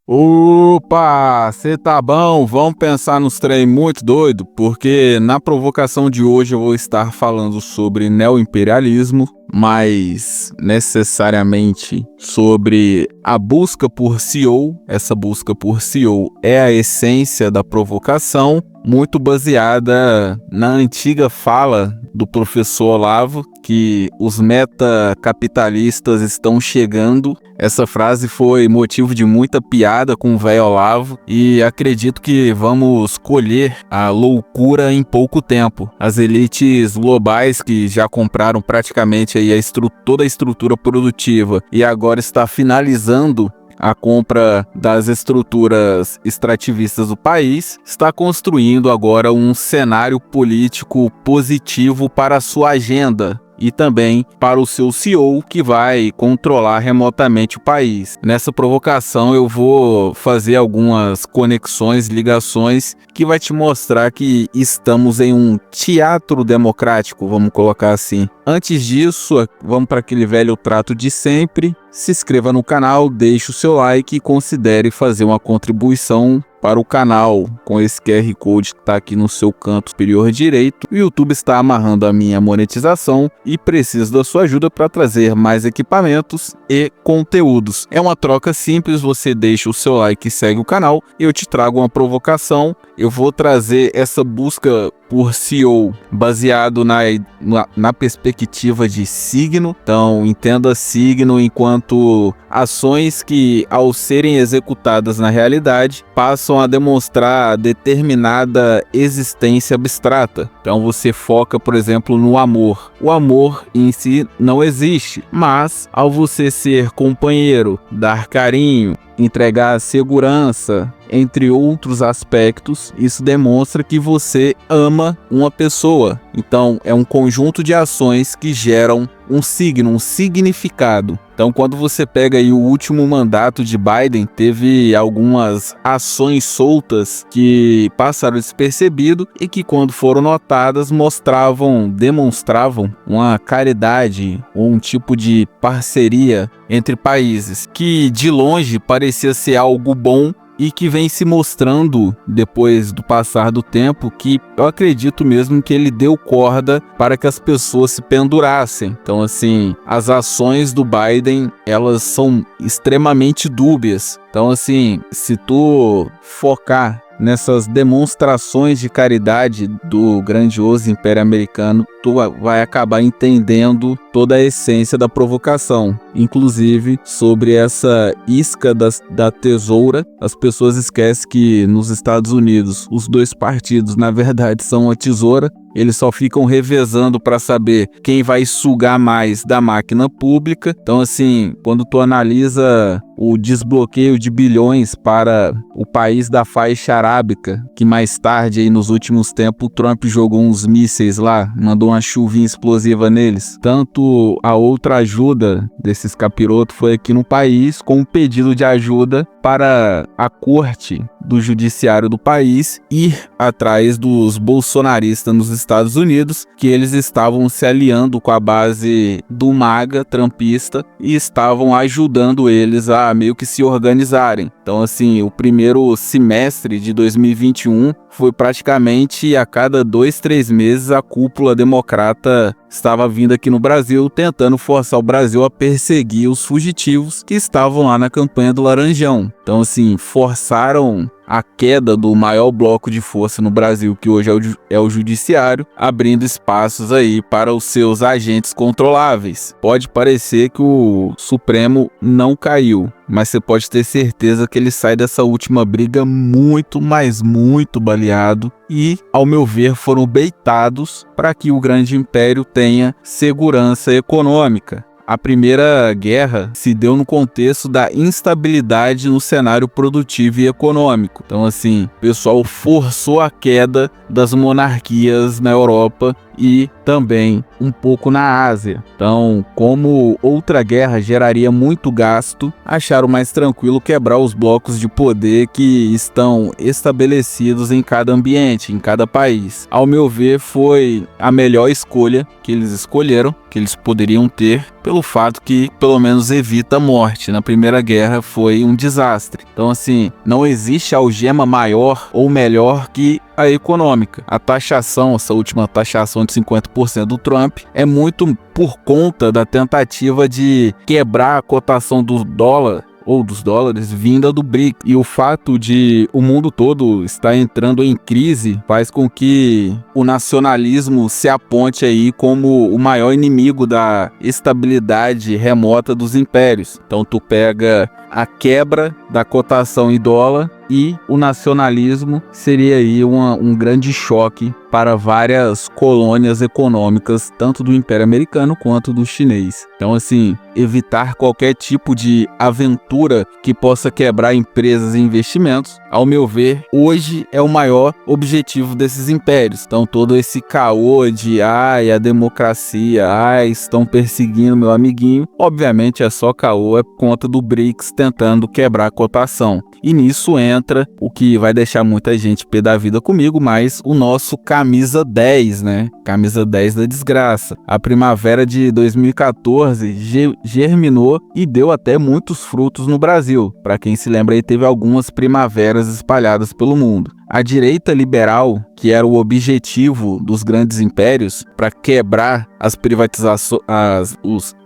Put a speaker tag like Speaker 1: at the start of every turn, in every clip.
Speaker 1: Opa, cê tá bom? Vamos pensar nos trem muito doido, porque na provocação de hoje eu vou estar falando sobre neoimperialismo, mas necessariamente sobre a busca por CEO. Essa busca por CEO é a essência da provocação, muito baseada na antiga fala do professor Olavo, que os metacapitalistas estão chegando. Essa frase foi motivo de muita piada com o velho Olavo e acredito que vamos colher a loucura em pouco tempo. As elites globais que já compraram praticamente aí toda a estrutura produtiva e agora está finalizando a compra das estruturas extrativistas do país, está construindo agora um cenário político positivo para a sua agenda e também para o seu CEO, que vai controlar remotamente o país. Nessa provocação eu vou fazer algumas conexões, ligações, que vai te mostrar que estamos em um teatro democrático, vamos colocar assim. Antes disso, vamos para aquele velho trato de sempre. Se inscreva no canal, deixe o seu like e considere fazer uma contribuição para o canal com esse QR Code que está aqui no seu canto superior direito. O YouTube está amarrando a minha monetização e preciso da sua ajuda para trazer mais equipamentos e conteúdos. É uma troca simples, você deixa o seu like e segue o canal. Eu te trago uma provocação. Eu vou trazer essa busca por CEO baseado na perspectiva de signo. Então entenda signo enquanto ações que, ao serem executadas na realidade, passam a demonstrar determinada existência abstrata. Então você foca, por exemplo, no amor. O amor em si não existe, mas ao você ser companheiro, dar carinho, entregar segurança, entre outros aspectos, isso demonstra que você ama uma pessoa. Então é um conjunto de ações que geram um signo, um significado. Então quando você pega aí o último mandato de Biden, teve algumas ações soltas que passaram despercebido e que, quando foram notadas, demonstravam uma caridade ou um tipo de parceria entre países que de longe parecia ser algo bom e que vem se mostrando, depois do passar do tempo, que eu acredito mesmo que ele deu corda para que as pessoas se pendurassem. Então, assim, as ações do Biden, elas são extremamente dúbias. Então, assim, se tu focar nessas demonstrações de caridade do grandioso Império Americano, tu vai acabar entendendo toda a essência da provocação. Inclusive, sobre essa isca da tesoura, as pessoas esquecem que nos Estados Unidos os dois partidos, na verdade, são uma tesoura. Eles só ficam revezando para saber quem vai sugar mais da máquina pública. Então, assim, quando tu analisa o desbloqueio de bilhões para o país da faixa arábica, que mais tarde, aí, nos últimos tempos, o Trump jogou uns mísseis lá, mandou uma chuvinha explosiva neles. Tanto a outra ajuda desses capirotos foi aqui no país, com um pedido de ajuda para a corte do judiciário do país ir atrás dos bolsonaristas nos Estados Unidos, que eles estavam se aliando com a base do MAGA trumpista e estavam ajudando eles a meio que se organizarem. Então, assim, o primeiro semestre de 2021 foi praticamente a cada 2-3 meses a cúpula democrata estava vindo aqui no Brasil, tentando forçar o Brasil a perseguir os fugitivos que estavam lá na campanha do Laranjão. Então, assim, forçaram a queda do maior bloco de força no Brasil, que hoje é o judiciário, abrindo espaços aí para os seus agentes controláveis. Pode parecer que o Supremo não caiu, mas você pode ter certeza que ele sai dessa última briga muito, mas muito baleado e, ao meu ver, foram beitados para que o grande império tenha segurança econômica. A Primeira Guerra se deu no contexto da instabilidade no cenário produtivo e econômico. Então, assim, o pessoal forçou a queda das monarquias na Europa e também um pouco na Ásia. Então, como outra guerra geraria muito gasto, acharam mais tranquilo quebrar os blocos de poder que estão estabelecidos em cada ambiente, em cada país. Ao meu ver, foi a melhor escolha que eles escolheram, que eles poderiam ter pelo fato que pelo menos evita a morte. Na Primeira Guerra foi um desastre. Então assim, não existe algema maior ou melhor que a econômica. A taxação, essa última taxação de 50% do Trump, é muito por conta da tentativa de quebrar a cotação do dólar ou dos dólares vinda do BRICS. E o fato de o mundo todo estar entrando em crise faz com que o nacionalismo se aponte aí como o maior inimigo da estabilidade remota dos impérios. Então tu pega a quebra da cotação em dólar e o nacionalismo seria aí um grande choque para várias colônias econômicas, tanto do Império Americano quanto do chinês. Então, assim, evitar qualquer tipo de aventura que possa quebrar empresas e investimentos, ao meu ver, hoje é o maior objetivo desses impérios. Então, todo esse caô de, a democracia, estão perseguindo meu amiguinho, obviamente é só caô, é por conta do BRICS tentando quebrar a cotação. E nisso entra o que vai deixar muita gente pé da vida comigo, mas o nosso camisa 10, né? Camisa 10 da desgraça. A primavera de 2014 germinou e deu até muitos frutos no Brasil. Para quem se lembra, aí teve algumas primaveras espalhadas pelo mundo. A direita liberal, que era o objetivo dos grandes impérios para quebrar as privatizações,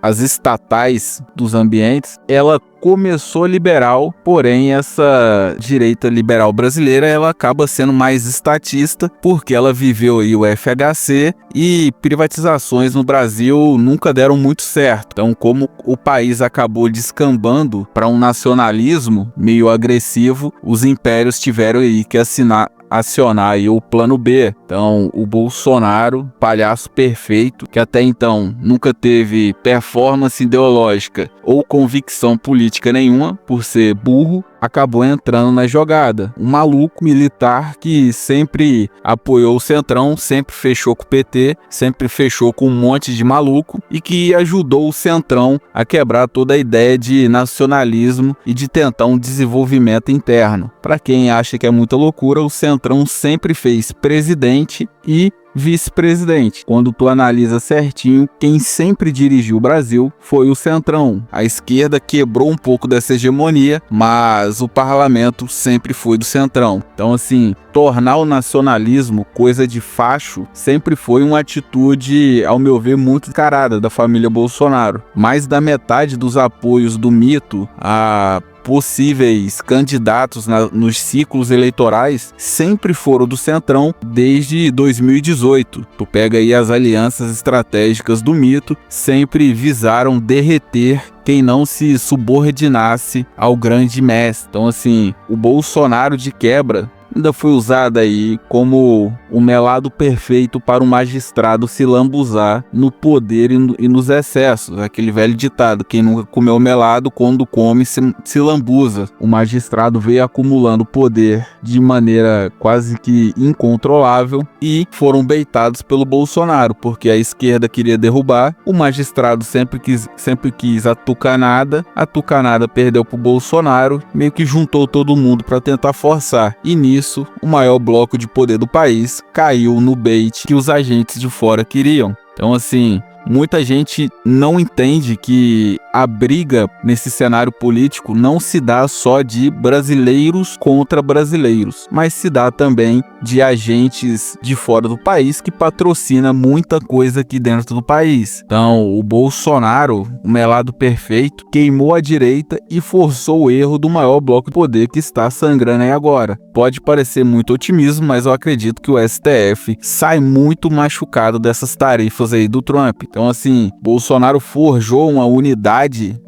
Speaker 1: as estatais dos ambientes, ela começou liberal, porém essa direita liberal brasileira ela acaba sendo mais estatista porque ela viveu aí o FHC e privatizações no Brasil nunca deram muito certo. Então, como o país acabou descambando para um nacionalismo meio agressivo, os impérios tiveram aí que acionar aí o plano B. Então, o Bolsonaro, palhaço perfeito, que até então nunca teve performance ideológica ou convicção política nenhuma, por ser burro, acabou entrando na jogada. Um maluco militar que sempre apoiou o Centrão, sempre fechou com o PT, sempre fechou com um monte de maluco e que ajudou o Centrão a quebrar toda a ideia de nacionalismo e de tentar um desenvolvimento interno. Para quem acha que é muita loucura, o Centrão sempre fez presidente e vice-presidente. Quando tu analisa certinho, quem sempre dirigiu o Brasil foi o Centrão. A esquerda quebrou um pouco dessa hegemonia, mas o parlamento sempre foi do Centrão. Então, assim, tornar o nacionalismo coisa de facho sempre foi uma atitude, ao meu ver, muito descarada da família Bolsonaro. Mais da metade dos apoios do mito a possíveis candidatos nos ciclos eleitorais sempre foram do Centrão desde 2018. Tu pega aí as alianças estratégicas do mito, sempre visaram derreter quem não se subordinasse ao grande mestre. Então, assim, o Bolsonaro de quebra ainda foi usado aí como o melado perfeito para o magistrado se lambuzar no poder e nos excessos. Aquele velho ditado, quem nunca comeu melado, quando come se lambuza. O magistrado veio acumulando poder de maneira quase que incontrolável e foram beitados pelo Bolsonaro, porque a esquerda queria derrubar, o magistrado sempre quis a tucanada perdeu para o Bolsonaro, meio que juntou todo mundo para tentar forçar. E nisso, o maior bloco de poder do país caiu no bait que os agentes de fora queriam. Então, assim, muita gente não entende que a briga nesse cenário político não se dá só de brasileiros contra brasileiros, mas se dá também de agentes de fora do país que patrocina muita coisa aqui dentro do país. Então, o Bolsonaro, o melado perfeito, queimou a direita e forçou o erro do maior bloco de poder que está sangrando aí agora. Pode parecer muito otimismo, mas eu acredito que o STF sai muito machucado dessas tarefas aí do Trump. Então, assim, Bolsonaro forjou uma unidade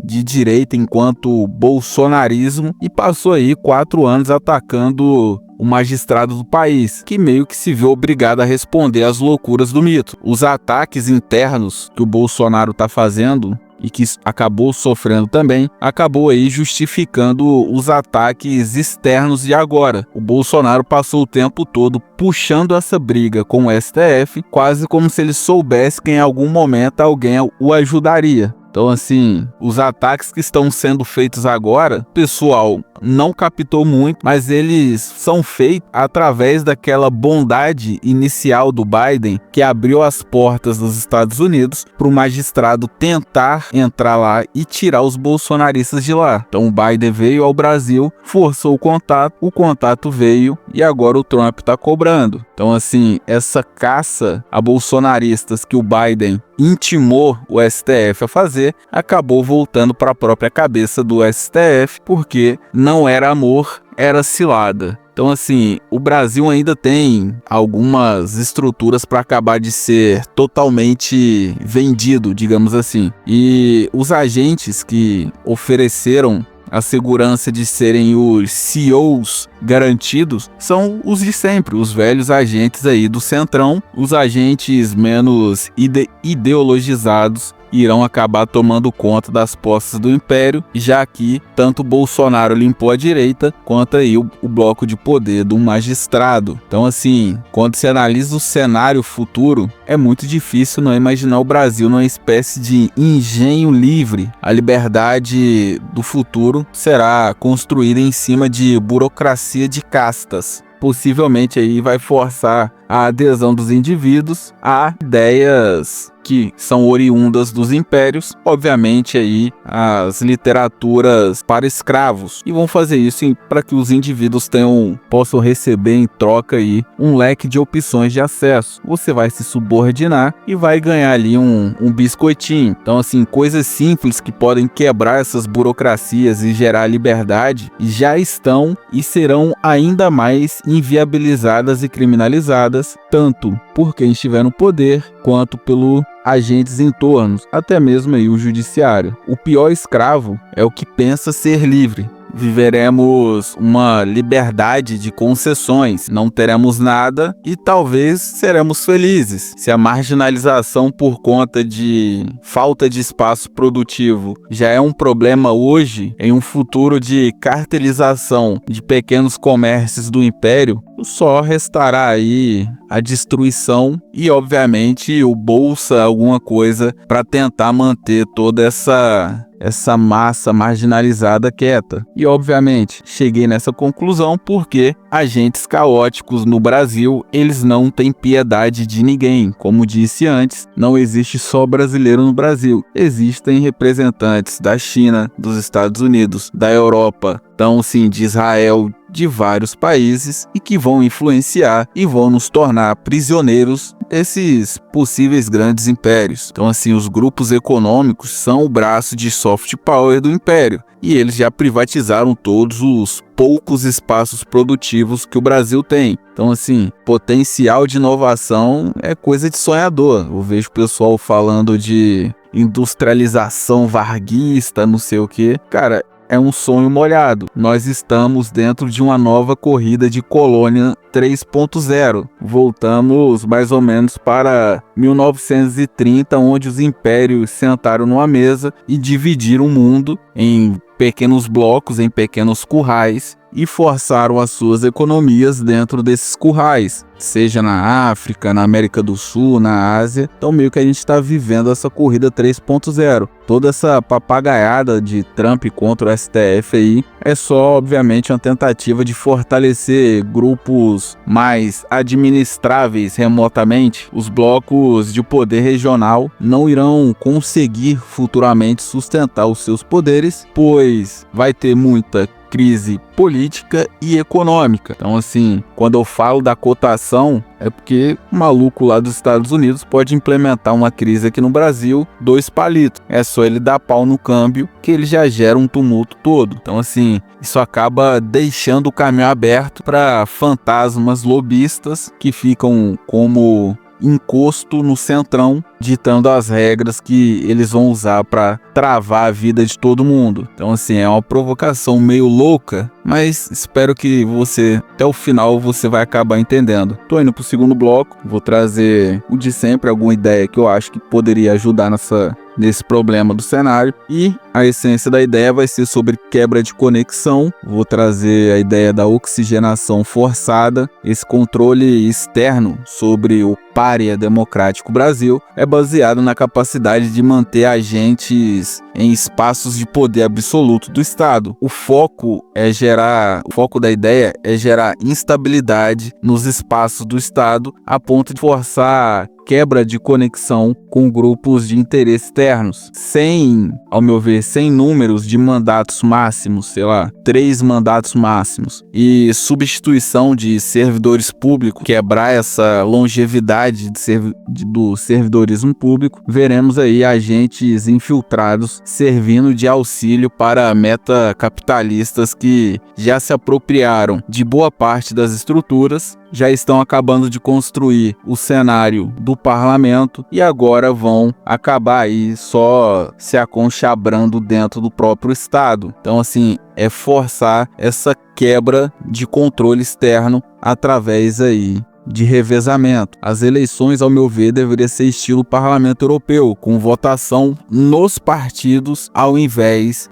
Speaker 1: de direita enquanto bolsonarismo e passou aí 4 anos atacando o magistrado do país, que meio que se vê obrigado a responder às loucuras do mito. Os ataques internos que o Bolsonaro está fazendo e que acabou sofrendo também, acabou aí justificando os ataques externos de agora. O Bolsonaro passou o tempo todo puxando essa briga com o STF, quase como se ele soubesse que em algum momento alguém o ajudaria. Então, assim, os ataques que estão sendo feitos agora, o pessoal não captou muito, mas eles são feitos através daquela bondade inicial do Biden, que abriu as portas dos Estados Unidos para o magistrado tentar entrar lá e tirar os bolsonaristas de lá. Então o Biden veio ao Brasil, forçou o contato veio e agora o Trump está cobrando. Então, assim, essa caça a bolsonaristas que o Biden intimou o STF a fazer, acabou voltando para a própria cabeça do STF, porque não era amor, era cilada. Então, assim, o Brasil ainda tem algumas estruturas para acabar de ser totalmente vendido, digamos assim. E os agentes que ofereceram a segurança de serem os CEOs garantidos são os de sempre, os velhos agentes aí do Centrão. Os agentes menos ideologizados irão acabar tomando conta das posses do Império, já que tanto Bolsonaro limpou a direita, quanto aí o bloco de poder do magistrado. Então, assim, quando se analisa o cenário futuro, é muito difícil não imaginar o Brasil numa espécie de engenho livre. A liberdade do futuro será construída em cima de burocracia de castas. Possivelmente aí vai forçar a adesão dos indivíduos a ideias que são oriundas dos impérios, obviamente aí as literaturas para escravos, e vão fazer isso para que os indivíduos possam receber em troca aí um leque de opções de acesso. Você vai se subordinar e vai ganhar ali um biscoitinho. Então, assim, coisas simples que podem quebrar essas burocracias e gerar liberdade já estão e serão ainda mais inviabilizadas e criminalizadas, tanto por quem estiver no poder quanto pelo agentes em torno, até mesmo aí o judiciário. O pior escravo é o que pensa ser livre. Viveremos uma liberdade de concessões, não teremos nada e talvez seremos felizes. Se a marginalização por conta de falta de espaço produtivo já é um problema hoje, em um futuro de cartelização de pequenos comércios do Império, só restará aí a destruição e, obviamente, o bolsa, alguma coisa para tentar manter toda essa massa marginalizada quieta. E, obviamente, cheguei nessa conclusão porque agentes caóticos no Brasil, eles não têm piedade de ninguém. Como disse antes, não existe só brasileiro no Brasil. Existem representantes da China, dos Estados Unidos, da Europa, então, sim, de Israel, de vários países e que vão influenciar e vão nos tornar prisioneiros desses possíveis grandes impérios. Então, assim, os grupos econômicos são o braço de soft power do império e eles já privatizaram todos os poucos espaços produtivos que o Brasil tem. Então, assim, potencial de inovação é coisa de sonhador. Eu vejo o pessoal falando de industrialização varguista, não sei o que. Cara, é um sonho molhado. Nós estamos dentro de uma nova corrida de colônia 3.0. Voltamos mais ou menos para 1930, onde os impérios sentaram numa mesa e dividiram o mundo em pequenos blocos, em pequenos currais, e forçaram as suas economias dentro desses currais, seja na África, na América do Sul, na Ásia. Então meio que a gente está vivendo essa corrida 3.0. Toda essa papagaiada de Trump contra o STF aí é só, obviamente, uma tentativa de fortalecer grupos mais administráveis remotamente. Os blocos de poder regional não irão conseguir futuramente sustentar os seus poderes, pois vai ter muita crise política e econômica. Então, assim, quando eu falo da cotação, é porque o maluco lá dos Estados Unidos pode implementar uma crise aqui no Brasil, 2 palitos. É só ele dar pau no câmbio que ele já gera um tumulto todo. Então, assim, isso acaba deixando o caminho aberto para fantasmas lobistas que ficam como encosto no centrão, ditando as regras que eles vão usar para travar a vida de todo mundo. Então, assim, é uma provocação meio louca, mas espero que você, até o final, você vai acabar entendendo. Tô indo pro segundo bloco, vou trazer o de sempre, alguma ideia que eu acho que poderia ajudar nesse problema do cenário, e a essência da ideia vai ser sobre quebra de conexão. Vou trazer a ideia da oxigenação forçada. Esse controle externo sobre o pária democrático Brasil é baseado na capacidade de manter agentes eles em espaços de poder absoluto do Estado. O foco da ideia é gerar instabilidade nos espaços do Estado a ponto de forçar quebra de conexão com grupos de interesse externos, ao meu ver, sem números de mandatos máximos, sei lá, 3 mandatos máximos, e substituição de servidores públicos, quebrar essa longevidade do servidorismo público. Veremos aí agentes infiltrados servindo de auxílio para metacapitalistas que já se apropriaram de boa parte das estruturas, já estão acabando de construir o cenário do parlamento e agora vão acabar aí só se aconchabrando dentro do próprio Estado. Então, assim, é forçar essa quebra de controle externo através aí de revezamento. As eleições, ao meu ver, deveria ser estilo parlamento europeu, com votação nos partidos ao invés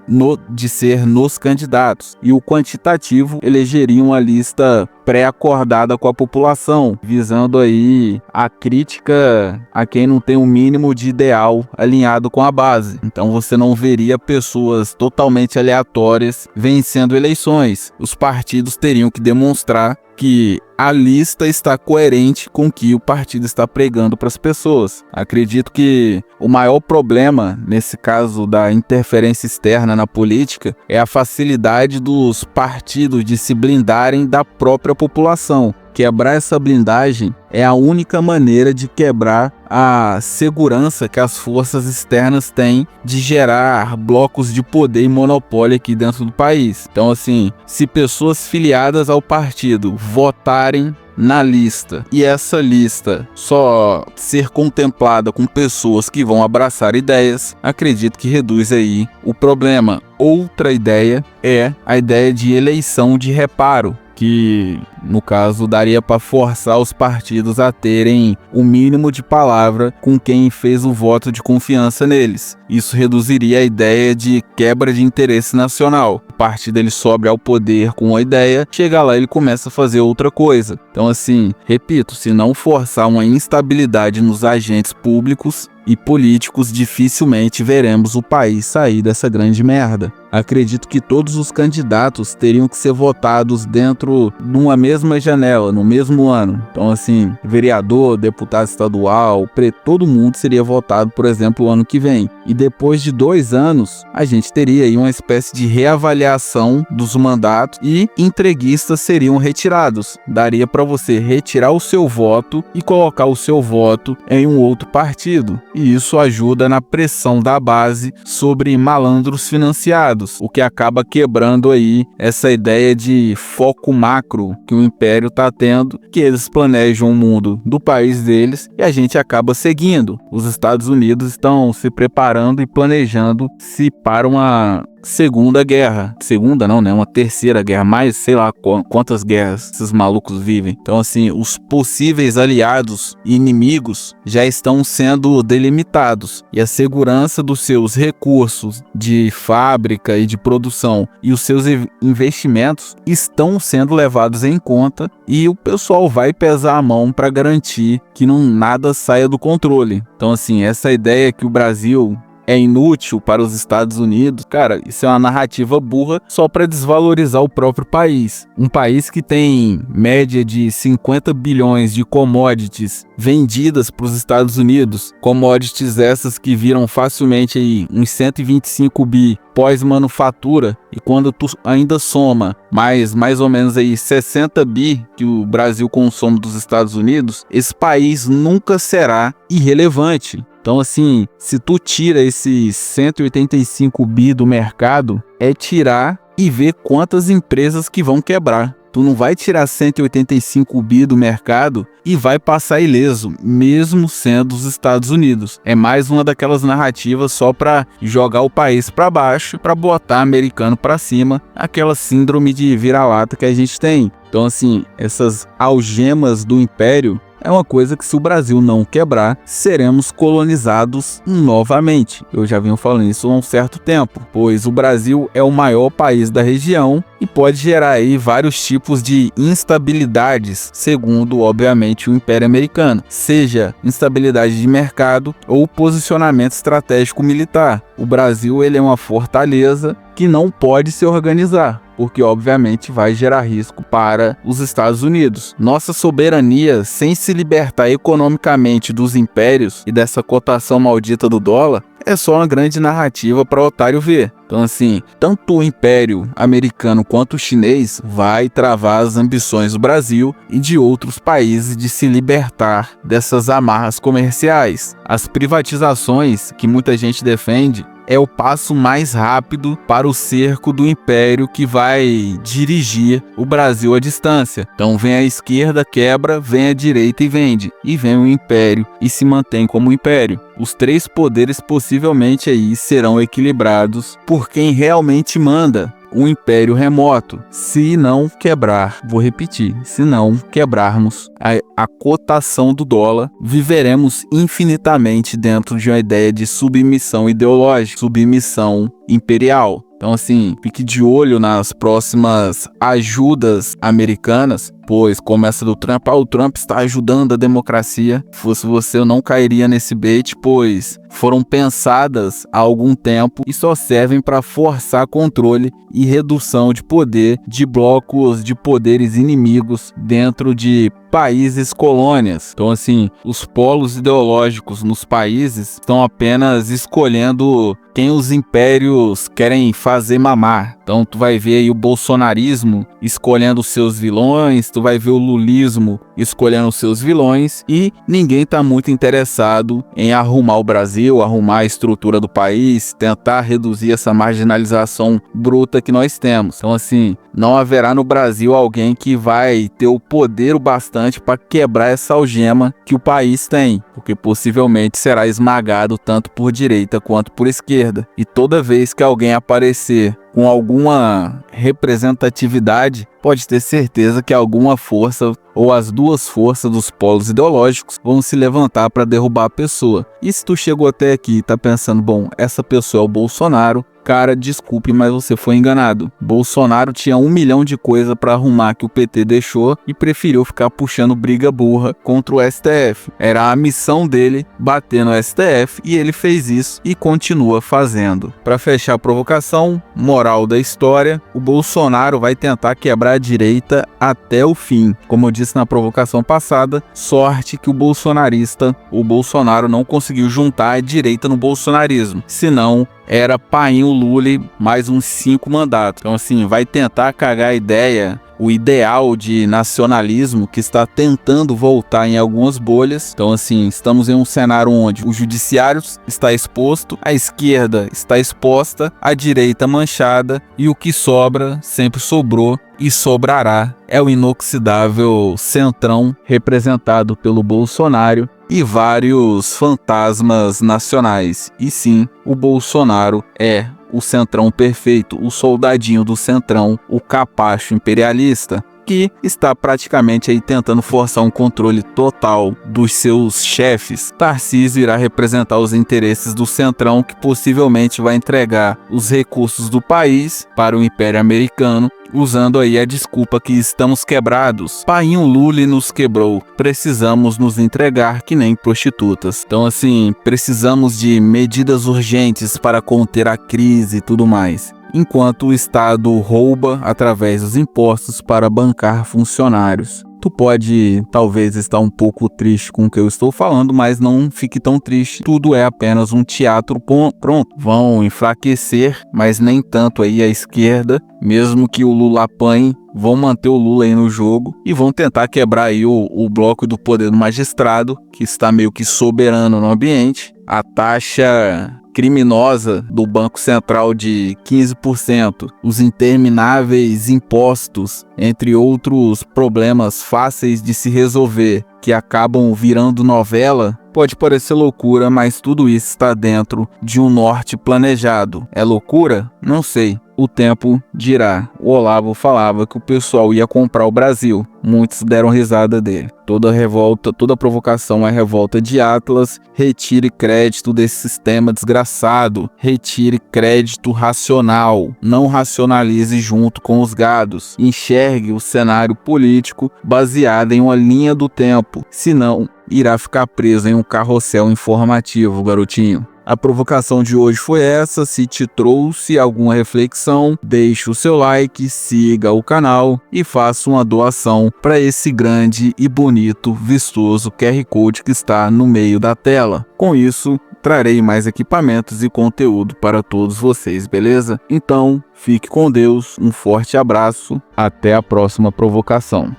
Speaker 1: de ser nos candidatos. E o quantitativo elegeria uma lista pré-acordada com a população, visando aí a crítica a quem não tem o mínimo de ideal alinhado com a base. Então você não veria pessoas totalmente aleatórias vencendo eleições. Os partidos teriam que demonstrar que a lista está coerente com o que o partido está pregando para as pessoas. Acredito que o maior problema, nesse caso da interferência externa na política, é a facilidade dos partidos de se blindarem da própria população. Quebrar essa blindagem é a única maneira de quebrar a segurança que as forças externas têm de gerar blocos de poder e monopólio aqui dentro do país. Então, assim, se pessoas filiadas ao partido votarem na lista e essa lista só ser contemplada com pessoas que vão abraçar ideias, acredito que reduz aí o problema. Outra ideia é a ideia de eleição de reparo, que no caso daria para forçar os partidos a terem o mínimo de palavra com quem fez o voto de confiança neles. Isso reduziria a ideia de quebra de interesse nacional. O partido ele sobe ao poder com uma ideia, chega lá ele começa a fazer outra coisa. Então, assim, repito, se não forçar uma instabilidade nos agentes públicos e políticos, dificilmente veremos o país sair dessa grande merda. Acredito que todos os candidatos teriam que ser votados dentro de uma mesma janela, no mesmo ano. Então, assim, vereador, deputado estadual, todo mundo seria votado, por exemplo, o ano que vem. E depois de 2 anos, a gente teria aí uma espécie de reavaliação dos mandatos e entreguistas seriam retirados. Daria para você retirar o seu voto e colocar o seu voto em um outro partido. E isso ajuda na pressão da base sobre malandros financiados, o que acaba quebrando aí essa ideia de foco macro que o Império está tendo, que eles planejam o mundo do país deles e a gente acaba seguindo. Os Estados Unidos estão se preparando e planejando-se para uma segunda guerra. Segunda não, né? Uma terceira guerra. Mais sei lá quantas guerras esses malucos vivem. Então, assim, os possíveis aliados e inimigos já estão sendo delimitados. E a segurança dos seus recursos de fábrica e de produção e os seus investimentos estão sendo levados em conta. E o pessoal vai pesar a mão para garantir que nada saia do controle. Então, assim, essa ideia que o Brasil é inútil para os Estados Unidos, cara, isso é uma narrativa burra só para desvalorizar o próprio país. Um país que tem média de 50 bilhões de commodities vendidas para os Estados Unidos, commodities essas que viram facilmente aí uns 125 bi pós-manufatura, e quando tu ainda soma mais ou menos aí 60 bi que o Brasil consome dos Estados Unidos, esse país nunca será irrelevante. Então, assim, se tu tira esses 185 bi do mercado, é tirar e ver quantas empresas que vão quebrar. Tu não vai tirar 185 bi do mercado e vai passar ileso, mesmo sendo os Estados Unidos. É mais uma daquelas narrativas só para jogar o país para baixo, para botar americano para cima, aquela síndrome de vira-lata que a gente tem. Então, assim, essas algemas do império é uma coisa que, se o Brasil não quebrar, seremos colonizados novamente. Eu já venho falando isso há um certo tempo, pois o Brasil é o maior país da região e pode gerar aí vários tipos de instabilidades, segundo, obviamente, o Império Americano, seja instabilidade de mercado ou posicionamento estratégico militar. O Brasil, ele é uma fortaleza que não pode se organizar, porque obviamente vai gerar risco para os Estados Unidos. Nossa soberania, sem se libertar economicamente dos impérios e dessa cotação maldita do dólar, é só uma grande narrativa para o otário ver. Então, assim, tanto o Império Americano quanto o chinês vai travar as ambições do Brasil e de outros países de se libertar dessas amarras comerciais. As privatizações, que muita gente defende, é o passo mais rápido para o cerco do império que vai dirigir o Brasil à distância. Então vem a esquerda, quebra, vem a direita e vende. E vem o império e se mantém como império. Os três poderes possivelmente aí serão equilibrados por quem realmente manda. O império remoto, se não quebrar, vou repetir, se não quebrarmos a cotação do dólar, viveremos infinitamente dentro de uma ideia de submissão ideológica, submissão imperial. Então, assim, fique de olho nas próximas ajudas americanas, pois como essa do Trump, o Trump está ajudando a democracia. Se fosse você, eu não cairia nesse bait, pois foram pensadas há algum tempo e só servem para forçar controle e redução de poder de blocos de poderes inimigos dentro de países colônias. Então, assim, os polos ideológicos nos países estão apenas escolhendo quem os impérios querem fazer mamar. Então tu vai ver aí o bolsonarismo escolhendo os seus vilões, tu vai ver o lulismo escolhendo os seus vilões, e ninguém está muito interessado em arrumar o Brasil, arrumar a estrutura do país, tentar reduzir essa marginalização bruta que nós temos. Então, assim, não haverá no Brasil alguém que vai ter o poder o bastante para quebrar essa algema que o país tem, porque possivelmente será esmagado tanto por direita quanto por esquerda. E toda vez que alguém aparecer com alguma representatividade, pode ter certeza que alguma força ou as duas forças dos polos ideológicos vão se levantar para derrubar a pessoa. E se tu chegou até aqui e tá pensando, bom, essa pessoa é o Bolsonaro, cara, desculpe, mas você foi enganado. Bolsonaro tinha 1 milhão de coisas para arrumar que o PT deixou e preferiu ficar puxando briga burra contra o STF. Era a missão dele bater no STF e ele fez isso e continua fazendo. Para fechar a provocação, moral da história, o Bolsonaro vai tentar quebrar a direita até o fim. Como eu disse na provocação passada, sorte que o Bolsonaro não conseguiu juntar a direita no bolsonarismo. Senão, era painho Lula mais uns 5 mandatos. Então, assim, vai tentar cagar a ideia, o ideal de nacionalismo que está tentando voltar em algumas bolhas. Então, assim, estamos em um cenário onde o judiciário está exposto, a esquerda está exposta, a direita manchada, e o que sobra sempre sobrou e sobrará é o inoxidável centrão representado pelo Bolsonaro e vários fantasmas nacionais. E sim, o Bolsonaro é o centrão perfeito, o soldadinho do centrão, o capacho imperialista, que está praticamente aí tentando forçar um controle total dos seus chefes. Tarcísio irá representar os interesses do centrão, que possivelmente vai entregar os recursos do país para o Império Americano, usando aí a desculpa que estamos quebrados. Painho Lula nos quebrou, precisamos nos entregar que nem prostitutas. Então, assim, precisamos de medidas urgentes para conter a crise e tudo mais, enquanto o Estado rouba através dos impostos para bancar funcionários. Tu pode talvez estar um pouco triste com o que eu estou falando, mas não fique tão triste. Tudo é apenas um teatro pronto. Vão enfraquecer, mas nem tanto aí a esquerda. Mesmo que o Lula apanhe, vão manter o Lula aí no jogo e vão tentar quebrar aí o bloco do poder do magistrado, que está meio que soberano no ambiente. A taxa criminosa do Banco Central de 15%, os intermináveis impostos, entre outros problemas fáceis de se resolver, que acabam virando novela. Pode parecer loucura, mas tudo isso está dentro de um norte planejado. É loucura? Não sei. o tempo dirá. O Olavo falava que o pessoal ia comprar o Brasil. Muitos deram risada dele. Toda revolta, toda provocação é revolta de Atlas. Retire crédito desse sistema desgraçado. Retire crédito racional. Não racionalize junto com os gados. Enxergue o cenário político baseado em uma linha do tempo. Senão, irá ficar preso em um carrossel informativo, garotinho. A provocação de hoje foi essa. Se te trouxe alguma reflexão, deixe o seu like, siga o canal e faça uma doação para esse grande e bonito, vistoso QR Code que está no meio da tela. Com isso, trarei mais equipamentos e conteúdo para todos vocês, beleza? Então, fique com Deus, um forte abraço, até a próxima provocação.